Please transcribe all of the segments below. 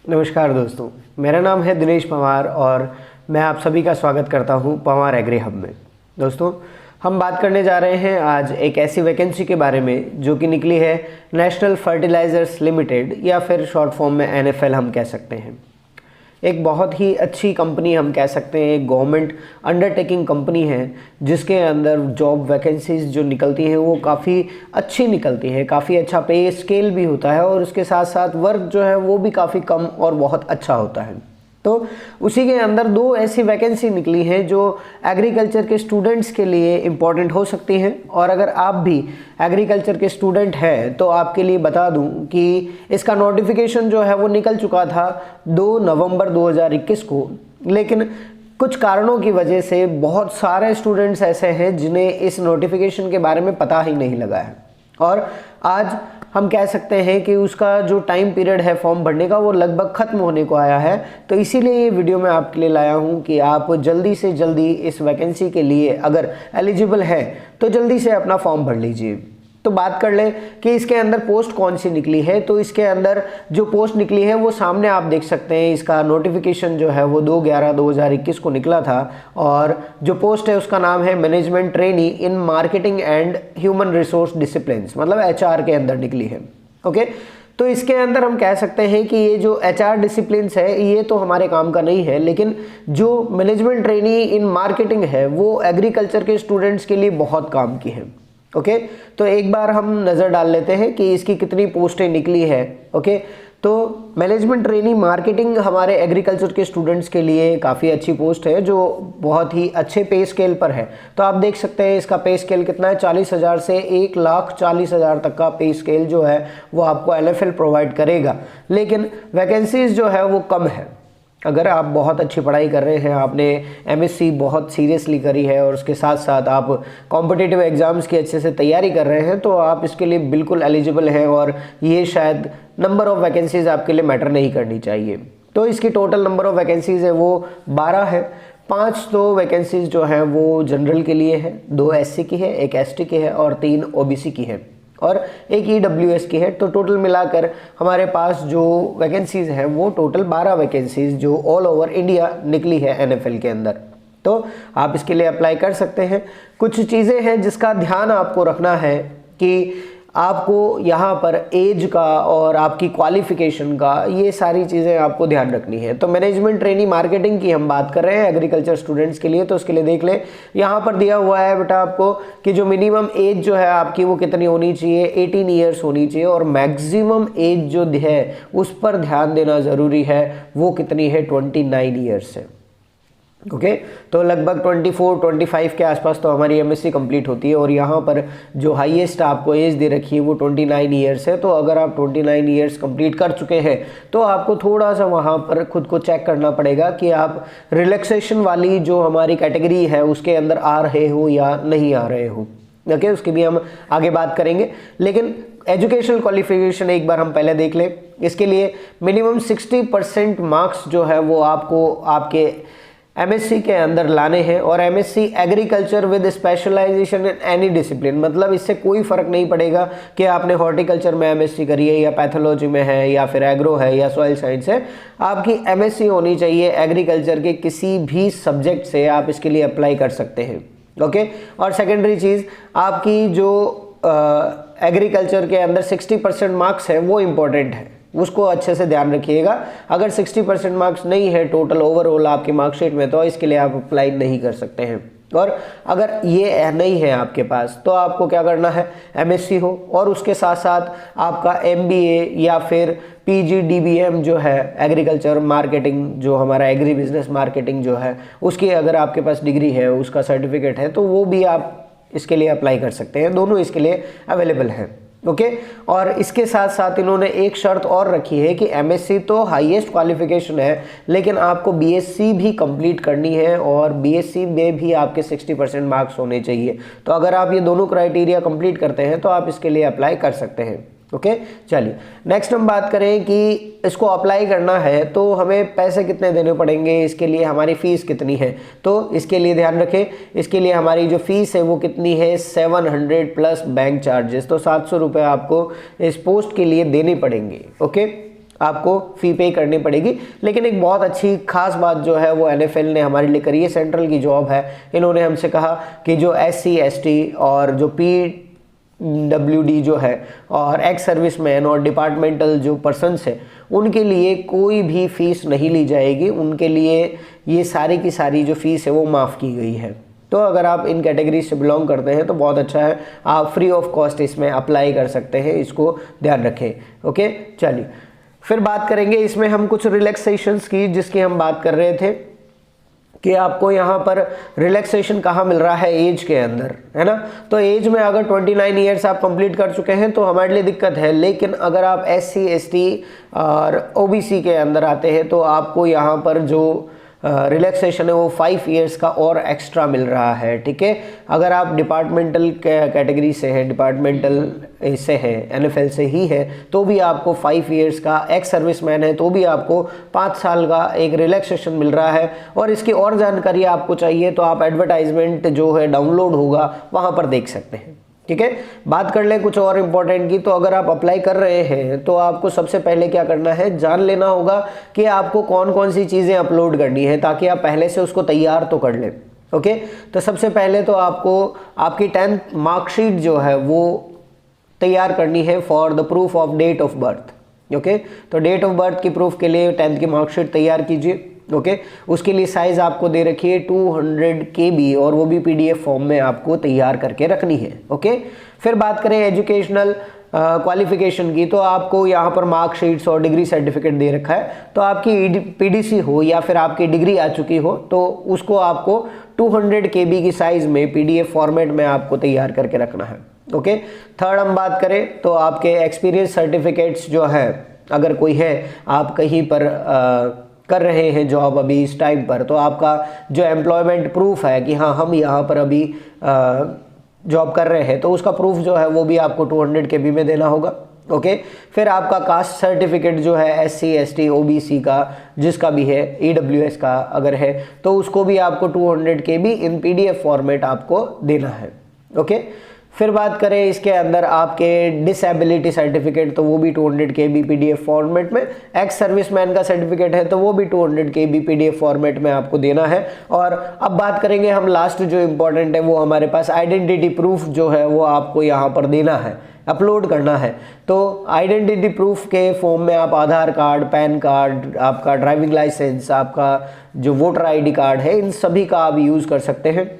नमस्कार दोस्तों, मेरा नाम है दिनेश पंवार और मैं आप सभी का स्वागत करता हूं पंवार एग्री हब में। दोस्तों, हम बात करने जा रहे हैं आज एक ऐसी वैकेंसी के बारे में जो कि निकली है नेशनल फर्टिलाइजर्स लिमिटेड या फिर शॉर्ट फॉर्म में NFL हम कह सकते हैं। एक बहुत ही अच्छी कंपनी हम कह सकते हैं, एक गवर्नमेंट अंडरटेकिंग कंपनी है जिसके अंदर जॉब वैकेंसीज जो निकलती हैं वो काफ़ी अच्छी निकलती हैं, काफ़ी अच्छा पे स्केल भी होता है और उसके साथ साथ वर्क जो है वो भी काफ़ी कम और बहुत अच्छा होता है। तो उसी के अंदर दो ऐसी वैकेंसी निकली हैं जो एग्रीकल्चर के स्टूडेंट्स के लिए इम्पॉर्टेंट हो सकती हैं। और अगर आप भी एग्रीकल्चर के स्टूडेंट हैं तो आपके लिए बता दूं कि इसका नोटिफिकेशन जो है वो निकल चुका था 2 नवंबर 2021 को, लेकिन कुछ कारणों की वजह से बहुत सारे स्टूडेंट्स ऐसे हैं जिन्हें इस नोटिफिकेशन के बारे में पता ही नहीं लगा है और आज हम कह सकते हैं कि उसका जो टाइम पीरियड है फॉर्म भरने का वो लगभग ख़त्म होने को आया है। तो इसीलिए ये वीडियो मैं आपके लिए लाया हूँ कि आप जल्दी से जल्दी इस वैकेंसी के लिए अगर एलिजिबल है तो जल्दी से अपना फॉर्म भर लीजिए। तो बात कर लें कि इसके अंदर पोस्ट कौन सी निकली है। तो इसके अंदर जो पोस्ट निकली है वो सामने आप देख सकते हैं। इसका नोटिफिकेशन जो है वो 2/11/2021 को निकला था और जो पोस्ट है उसका नाम है management trainee in marketing and human resource disciplines, मतलब HR के अंदर निकली है। ओके, तो इसके अंदर हम कह सकते हैं कि ये जो HR डिसिप्लिन्स है ये तो हमारे काम का नहीं है, लेकिन जो मैनेजमेंट ट्रेनी इन मार्केटिंग है वो एग्रीकल्चर के स्टूडेंट्स के लिए बहुत काम की है। ओके, तो एक बार हम नज़र डाल लेते हैं कि इसकी कितनी पोस्टें निकली है। ओके, तो मैनेजमेंट ट्रेनी मार्केटिंग हमारे एग्रीकल्चर के स्टूडेंट्स के लिए काफ़ी अच्छी पोस्ट है जो बहुत ही अच्छे पे स्केल पर है। तो आप देख सकते हैं इसका पे स्केल कितना है, 40,000 से 1,40,000 तक का पे स्केल जो है वो आपको NFL प्रोवाइड करेगा। लेकिन वैकेंसीज जो है वो कम है। अगर आप बहुत अच्छी पढ़ाई कर रहे हैं, आपने MSc बहुत सीरियसली करी है और उसके साथ साथ आप कॉम्पिटिटिव एग्ज़ाम्स की अच्छे से तैयारी कर रहे हैं तो आप इसके लिए बिल्कुल एलिजिबल हैं और ये शायद नंबर ऑफ़ वैकेंसीज़ आपके लिए मैटर नहीं करनी चाहिए। तो इसकी टोटल नंबर ऑफ़ वैकेंसीज़ है वो 12 है। 5 तो वैकेंसीज़ जो हैं वो जनरल के लिए है, 2 SC की है, 1 ST की है और 3 OBC की है और 1 EWS की है। तो टोटल मिलाकर हमारे पास जो वैकेंसीज़ हैं वो टोटल 12 वैकेंसीज़ जो ऑल ओवर इंडिया निकली है NFL के अंदर। तो आप इसके लिए अप्लाई कर सकते हैं। कुछ चीज़ें हैं जिसका ध्यान आपको रखना है कि आपको यहाँ पर एज का और आपकी क्वालिफ़िकेशन का, ये सारी चीज़ें आपको ध्यान रखनी है। तो मैनेजमेंट ट्रेनी मार्केटिंग की हम बात कर रहे हैं एग्रीकल्चर स्टूडेंट्स के लिए, तो उसके लिए देख लें यहाँ पर दिया हुआ है बेटा आपको कि जो मिनिमम एज जो है आपकी वो कितनी होनी चाहिए, 18 ईयर्स होनी चाहिए और मैक्सिमम एज जो है उस पर ध्यान देना ज़रूरी है, वो कितनी है, 29 ईयर्स है। ओके, तो लगभग 24-25 के आसपास तो हमारी MSc कंप्लीट होती है और यहाँ पर जो हाईएस्ट आपको एज दे रखी है वो 29 ईयर्स है। तो अगर आप 29 ईयर्स कंप्लीट कर चुके हैं तो आपको थोड़ा सा वहाँ पर खुद को चेक करना पड़ेगा कि आप रिलैक्सेशन वाली जो हमारी कैटेगरी है उसके अंदर आ रहे हो या नहीं आ रहे हो। ओके, उसकी भी हम आगे बात करेंगे, लेकिन एजुकेशनल क्वालिफिकेशन एक बार हम पहले देख लें। इसके लिए मिनिमम 60% मार्क्स जो है वो आपको आपके MSc के अंदर लाने हैं और MSc agriculture with specialization in any discipline, मतलब इससे कोई फ़र्क नहीं पड़ेगा कि आपने हॉर्टिकल्चर में MSc करी है या पैथोलॉजी में है या फिर एग्रो है या सॉइल साइंस है, आपकी MSc होनी चाहिए एग्रीकल्चर के किसी भी सब्जेक्ट से, आप इसके लिए अप्लाई कर सकते हैं। ओके, और सेकेंडरी चीज़ आपकी जो एग्रीकल्चर के अंदर 60% मार्क्स है वो इम्पोर्टेंट है, उसको अच्छे से ध्यान रखिएगा। अगर 60% मार्क्स नहीं है टोटल ओवरऑल आपकी मार्कशीट में तो इसके लिए आप अप्लाई नहीं कर सकते हैं। और अगर ये नहीं है आपके पास तो आपको क्या करना है, MSc हो और उसके साथ साथ आपका MBA या फिर PG DBM जो है एग्रीकल्चर मार्केटिंग, जो हमारा एग्री बिजनेस मार्केटिंग जो है उसकी अगर आपके पास डिग्री है, उसका सर्टिफिकेट है, तो वो भी आप इसके लिए अप्लाई कर सकते हैं। दोनों इसके लिए अवेलेबल हैं। ओके, और इसके साथ साथ इन्होंने एक शर्त और रखी है कि MSc तो हाईएस्ट क्वालिफिकेशन है, लेकिन आपको BSc भी कंप्लीट करनी है और BSc में भी आपके 60% मार्क्स होने चाहिए। तो अगर आप ये दोनों क्राइटेरिया कंप्लीट करते हैं तो आप इसके लिए अप्लाई कर सकते हैं। ओके, चलिए नेक्स्ट हम बात करें कि इसको अप्लाई करना है तो हमें पैसे कितने देने पड़ेंगे, इसके लिए हमारी फ़ीस कितनी है। तो इसके लिए ध्यान रखें, इसके लिए हमारी जो फ़ीस है वो कितनी है, 700 प्लस बैंक चार्जेस, तो 700 रुपये आपको इस पोस्ट के लिए देने पड़ेंगे। ओके, आपको फ़ी पे करनी पड़ेगी। लेकिन एक बहुत अच्छी खास बात जो है वो NFL ने हमारे लिए करी है, सेंट्रल की जॉब है। इन्होंने हमसे कहा कि जो SC ST और जो PWD जो है और एक्स सर्विसमैन और डिपार्टमेंटल जो पर्सन्स है उनके लिए कोई भी फ़ीस नहीं ली जाएगी, उनके लिए ये सारी की सारी जो फ़ीस है वो माफ़ की गई है। तो अगर आप इन कैटेगरी से बिलोंग करते हैं तो बहुत अच्छा है, आप फ्री ऑफ कॉस्ट इसमें अप्लाई कर सकते हैं, इसको ध्यान रखें। ओके, चलिए फिर बात करेंगे इसमें हम कुछ रिलैक्सेशंस की, जिसकी हम बात कर रहे थे कि आपको यहाँ पर रिलैक्सेशन कहाँ मिल रहा है, एज के अंदर, है ना। तो एज में अगर 29 ईयर्स आप कंप्लीट कर चुके हैं तो हमारे लिए दिक्कत है, लेकिन अगर आप SC ST और OBC के अंदर आते हैं तो आपको यहाँ पर जो रिलैक्सेशन है वो 5 ईयर्स का और एक्स्ट्रा मिल रहा है, ठीक है। अगर आप डिपार्टमेंटल कैटेगरी से हैं, डिपार्टमेंटल से है, NFL से ही है, तो भी आपको 5 ईयर्स का, एक्स सर्विसमैन है तो भी आपको 5 साल का एक रिलैक्सेशन मिल रहा है। और इसकी और जानकारी आपको चाहिए तो आप एडवर्टाइजमेंट जो है डाउनलोड होगा वहाँ पर देख सकते हैं, ठीक है। बात कर ले कुछ और इम्पोर्टेंट की, तो अगर आप अप्लाई कर रहे हैं तो आपको सबसे पहले क्या करना है, जान लेना होगा कि आपको कौन कौन सी चीज़ें अपलोड करनी है, ताकि आप पहले से उसको तैयार तो कर लें। ओके, तो सबसे पहले तो आपको आपकी 10th मार्कशीट जो है वो तैयार करनी है for the proof of date of birth. Okay, तो डेट ऑफ बर्थ की प्रूफ के लिए 10th की मार्कशीट तैयार कीजिए। ओके, उसके लिए साइज़ आपको दे रखी है 200 KB और वो भी PDF फॉर्म में आपको तैयार करके रखनी है। ओके, फिर बात करें एजुकेशनल क्वालिफिकेशन की, तो आपको यहाँ पर मार्कशीट्स और डिग्री सर्टिफिकेट दे रखा है। तो आपकी PDC हो या फिर आपकी डिग्री आ चुकी हो तो उसको आपको 200 KB की साइज़ में PDF फॉर्मेट में आपको तैयार करके रखना है। ओके, थर्ड हम बात करें तो आपके एक्सपीरियंस सर्टिफिकेट्स जो है, अगर कोई है, आप कहीं पर कर रहे हैं जॉब अभी इस टाइम पर, तो आपका जो एम्प्लॉयमेंट प्रूफ है कि हाँ हम यहाँ पर अभी जॉब कर रहे हैं, तो उसका प्रूफ जो है वो भी आपको 200 KB में देना होगा। ओके, फिर आपका कास्ट सर्टिफिकेट जो है SC ST OBC का जिसका भी है, EWS का अगर है तो उसको भी आपको 200 KB इन PDF फॉर्मेट आपको देना है। ओके, फिर बात करें इसके अंदर आपके डिसेबिलिटी सर्टिफिकेट, तो वो भी 200 KB PDF फॉर्मेट में, एक्स सर्विसमैन का सर्टिफिकेट है तो वो भी 200 KB PDF फॉर्मेट में आपको देना है। और अब बात करेंगे हम लास्ट जो इम्पोर्टेंट है, वो हमारे पास आइडेंटिटी प्रूफ जो है वो आपको यहाँ पर देना है, अपलोड करना है। तो आइडेंटिटी प्रूफ के फॉर्म में आप आधार कार्ड, पैन कार्ड, आपका ड्राइविंग लाइसेंस, आपका जो वोटर ID कार्ड है, इन सभी का आप यूज़ कर सकते हैं।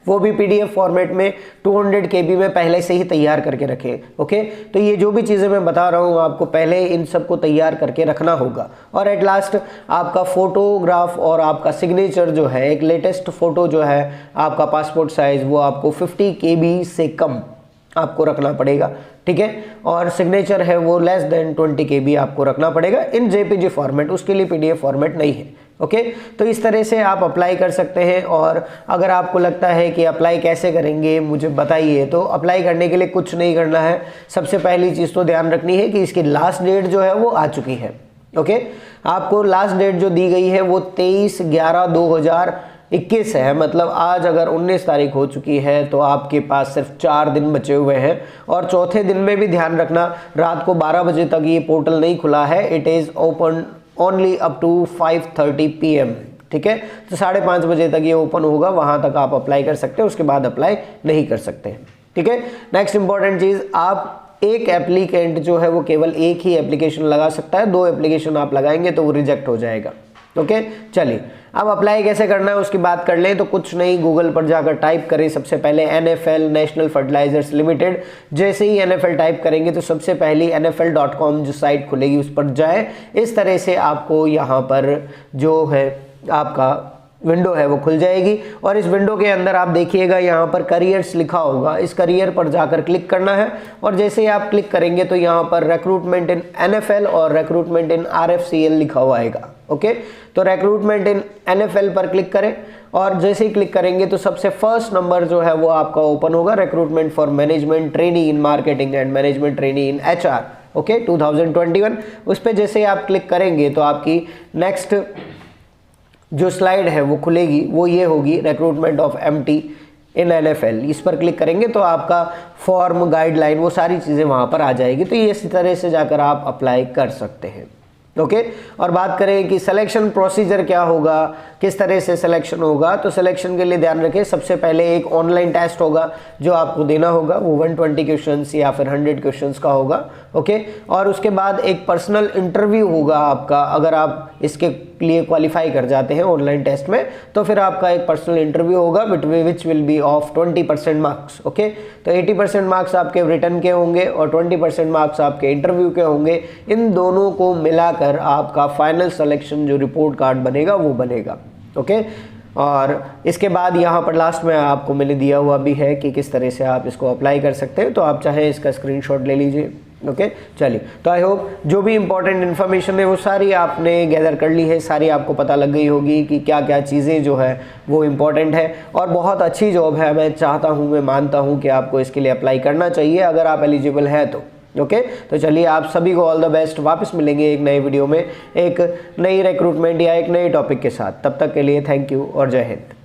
वो भी PDF फॉर्मेट में 200 KB में पहले से ही तैयार करके रखें। ओके, तो ये जो भी चीज़ें मैं बता रहा हूँ आपको पहले इन सब को तैयार करके रखना होगा। और एट लास्ट आपका फ़ोटोग्राफ और आपका सिग्नेचर जो है, एक लेटेस्ट फ़ोटो जो है आपका पासपोर्ट साइज़, वो आपको 50 KB से कम आपको रखना पड़ेगा, ठीक है। और सिग्नेचर है वो लेस देन 20 KB आपको रखना पड़ेगा इन JPG फॉर्मेट, उसके लिए PDF फॉर्मेट नहीं है। ओके, तो इस तरह से आप अप्लाई कर सकते हैं। और अगर आपको लगता है कि अप्लाई कैसे करेंगे मुझे बताइए, तो अप्लाई करने के लिए कुछ नहीं करना है। सबसे पहली चीज़ तो ध्यान रखनी है कि इसकी लास्ट डेट जो है वो आ चुकी है। ओके, आपको लास्ट डेट जो दी गई है वो 23/11/2021 है, मतलब आज अगर 19 तारीख हो चुकी है तो आपके पास सिर्फ 4 दिन बचे हुए हैं। और चौथे दिन में भी ध्यान रखना, रात को 12 बजे तक ये पोर्टल नहीं खुला है, it is open only up to 5:30 PM, ठीक है। तो 5:30 बजे तक ये ओपन होगा, वहाँ तक आप अप्लाई कर सकते हैं, उसके बाद अप्लाई नहीं कर सकते, ठीक है। नेक्स्ट इंपॉर्टेंट चीज़, आप एक एप्लीकेंट जो है वो केवल एक ही एप्लीकेशन लगा सकता है, 2 एप्लीकेशन आप लगाएंगे तो वो रिजेक्ट हो जाएगा। ओके, चलिए अब अप्लाई कैसे करना है उसकी बात कर लें। तो कुछ नहीं, गूगल पर जाकर टाइप करें सबसे पहले NFL नेशनल फर्टिलाइजर्स लिमिटेड। जैसे ही NFL टाइप करेंगे तो सबसे पहली NFL.com जो साइट खुलेगी उस पर जाएं। इस तरह से आपको यहाँ पर जो है आपका विंडो है वो खुल जाएगी। और इस विंडो के अंदर आप देखिएगा यहाँ पर करियर्स लिखा होगा, इस करियर पर जाकर क्लिक करना है। और जैसे ही आप क्लिक करेंगे तो यहाँ पर रिक्रूटमेंट इन NFL और रिक्रूटमेंट इन RFCL लिखा हुआ आएगा। ओके, तो रिक्रूटमेंट इन NFL पर क्लिक करें और जैसे ही क्लिक करेंगे तो सबसे फर्स्ट नंबर जो है वो आपका ओपन होगा, recruitment for management trainee in marketing and management trainee in HR, okay 2021। उस पर जैसे ही आप क्लिक करेंगे तो आपकी नेक्स्ट जो स्लाइड है वो खुलेगी, वो ये होगी, recruitment of MT in NFL, इस पर क्लिक करेंगे तो आपका फॉर्म, गाइडलाइन, वो सारी चीज़ें वहाँ पर आ जाएगी। तो ये इसी तरह से जाकर आप अप्लाई कर सकते हैं। ओके और बात करें कि सिलेक्शन प्रोसीजर क्या होगा, किस तरह से सिलेक्शन होगा, तो सिलेक्शन के लिए ध्यान रखें सबसे पहले एक ऑनलाइन टेस्ट होगा जो आपको देना होगा, वो 120 क्वेश्चंस या फिर 100 क्वेश्चंस का होगा। ओके और उसके बाद एक पर्सनल इंटरव्यू होगा आपका, अगर आप इसके लिए क्वालिफाई कर जाते हैं ऑनलाइन टेस्ट में तो फिर आपका एक पर्सनल इंटरव्यू होगा which will be of 20% marks. Okay तो 80% मार्क्स आपके रिटन के होंगे और 20% मार्क्स आपके इंटरव्यू के होंगे। इन दोनों को मिलाकर आपका फाइनल सिलेक्शन जो रिपोर्ट कार्ड बनेगा वो बनेगा। ओके और इसके बाद यहाँ पर लास्ट में आपको मैंने दिया हुआ भी है कि किस तरह से आप इसको अप्लाई कर सकते हैं, तो आप चाहें इसका स्क्रीनशॉट ले लीजिए। ओके चलिए, तो आई होप जो भी इंपॉर्टेंट इन्फॉर्मेशन है वो सारी आपने गैदर कर ली है, सारी आपको पता लग गई होगी कि क्या क्या चीज़ें जो है वो इम्पॉर्टेंट है और बहुत अच्छी जॉब है। मैं चाहता हूँ, मैं मानता हूँ कि आपको इसके लिए अप्लाई करना चाहिए अगर आप एलिजिबल हैं तो। ओके तो चलिए, आप सभी को ऑल द बेस्ट। वापस मिलेंगे एक नए वीडियो में एक नई रिक्रूटमेंट या एक नए टॉपिक के साथ। तब तक के लिए थैंक यू और जय हिंद।